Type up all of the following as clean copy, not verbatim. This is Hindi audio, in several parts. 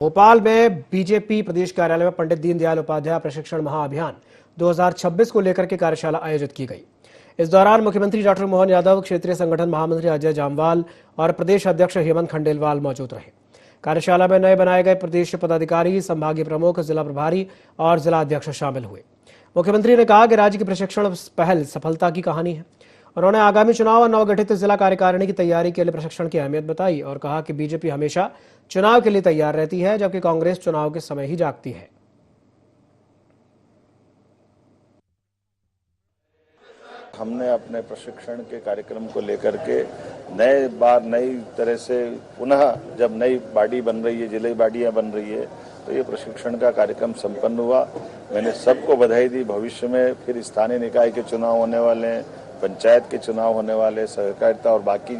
भोपाल में बीजेपी प्रदेश कार्यालय में पंडित दीनदयाल उपाध्याय प्रशिक्षण महाअभियान 2026 को लेकर के कार्यशाला आयोजित की गई। इस दौरान मुख्यमंत्री डॉक्टर मोहन यादव, क्षेत्रीय संगठन महामंत्री अजय जामवाल और प्रदेश अध्यक्ष हेमंत खंडेलवाल मौजूद रहे। कार्यशाला में नए बनाए गए प्रदेश पदाधिकारी, संभागीय प्रमुख, जिला प्रभारी और जिला अध्यक्ष शामिल हुए। मुख्यमंत्री ने कहा कि राज्य की प्रशिक्षण पहल सफलता की कहानी है। उन्होंने आगामी चुनाव और नवगठित जिला कार्यकारिणी की तैयारी के लिए प्रशिक्षण की अहमियत बताई और कहा कि बीजेपी हमेशा चुनाव के लिए तैयार रहती है, जबकि कांग्रेस चुनाव के समय ही जागती है। हमने अपने प्रशिक्षण के कार्यक्रम को लेकर के नई तरह से पुनः जब नई बॉडी बन रही है, जिले बॉडियां बन रही है, तो ये प्रशिक्षण का कार्यक्रम संपन्न हुआ। मैंने सबको बधाई दी। भविष्य में फिर स्थानीय निकाय के चुनाव होने वाले हैं, पंचायत के चुनाव होने वाले, सहकारिता और बाकी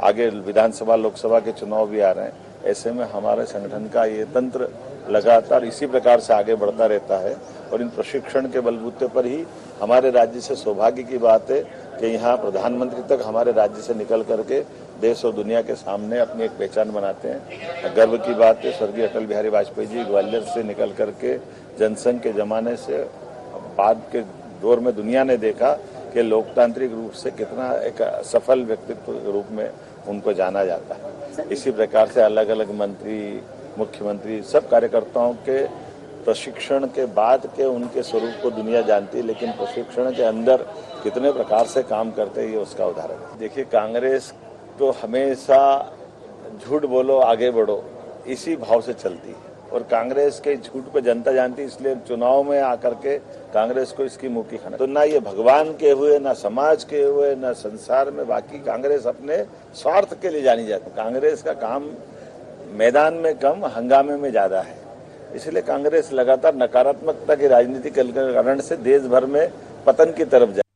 आगे विधानसभा लोकसभा के चुनाव भी आ रहे हैं। ऐसे में हमारे संगठन का ये तंत्र लगातार इसी प्रकार से आगे बढ़ता रहता है और इन प्रशिक्षण के बलबूते पर ही हमारे राज्य से सौभाग्य की बात है कि यहाँ प्रधानमंत्री तक हमारे राज्य से निकल करके देश और दुनिया के सामने अपनी एक पहचान बनाते हैं। गर्व की बात है, स्वर्गीय अटल बिहारी वाजपेयी जी ग्वालियर से निकल करके जनसंघ के जमाने से बाद के दौर में दुनिया ने देखा कि लोकतांत्रिक रूप से कितना एक सफल व्यक्तित्व के रूप में उनको जाना जाता है। इसी प्रकार से अलग अलग मंत्री, मुख्यमंत्री, सब कार्यकर्ताओं के प्रशिक्षण के बाद के उनके स्वरूप को दुनिया जानती है, लेकिन प्रशिक्षण के अंदर कितने प्रकार से काम करते हैं ये उसका उदाहरण है। देखिए, कांग्रेस तो हमेशा झूठ बोलो आगे बढ़ो इसी भाव से चलती है और कांग्रेस के झूठ पे जनता जानती है, इसलिए चुनाव में आकर के कांग्रेस को इसकी मुंह की खाना। तो ना ये भगवान के हुए, ना समाज के हुए, ना संसार में बाकी कांग्रेस अपने स्वार्थ के लिए जानी जाती है। कांग्रेस का काम मैदान में कम, हंगामे में ज्यादा है। इसलिए कांग्रेस लगातार नकारात्मकता की राजनीति के कारण से देश भर में पतन की तरफ जाए।